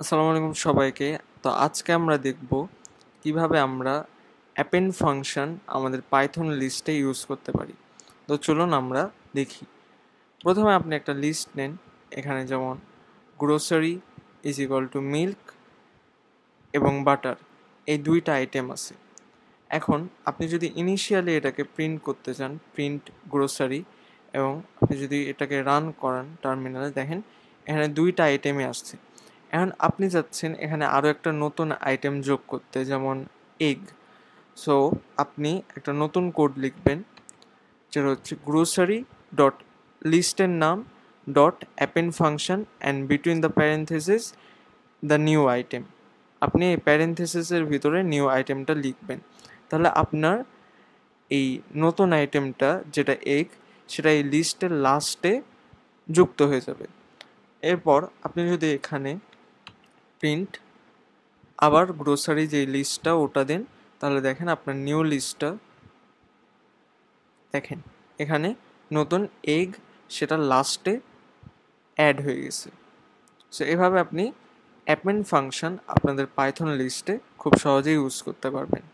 আসসালামু আলাইকুম সবাইকে। তো আজকে আমরা দেখব কিভাবে আমরা অ্যাপেন্ড ফাংশন আমাদের পাইথন লিস্টে ইউজ করতে পারি। তো চলুন আমরা দেখি। প্রথমে আপনি একটা লিস্ট নেন। এখানে যেমন grocery is equal to milk এবং বাটার, এই দুইটা আইটেম আছে। এখন আপনি যদি ইনিশিয়ালি এটাকে প্রিন্ট করতে চান, প্রিন্ট গ্রোসারি, এবং আপনি যদি এটাকে রান করান টার্মিনালে, দেখেন এখানে দুইটা আইটেমই আসছে। এখন আপনি চাচ্ছেন এখানে আরও একটা নতুন আইটেম যোগ করতে, যেমন এগ। সো আপনি একটা নতুন কোড লিখবেন, যেটা হচ্ছে গ্রোসারি ডট লিস্টের নাম dot append function and between the parenthesis the new item. আপনি এই প্যারেন্থেসিসের ভিতরে নিউ আইটেমটা লিখবেন। তাহলে আপনার এই নতুন আইটেমটা যেটা এগ, সেটা এই লিস্টের লাস্টে যুক্ত হয়ে যাবে। এরপর আপনি যদি এখানে প্রিন্ট আবার গ্রোসারি যে লিস্টটা ওটা দেন, তাহলে দেখেন আপনার নিউ লিস্টটা, দেখেন এখানে নতুন এগ সেটা লাস্টে অ্যাড হয়ে গেছে। সো এভাবে আপনি অ্যাপেন্ড ফাংশন আপনাদের পাইথন লিস্টে খুব সহজেই ইউজ করতে পারবেন।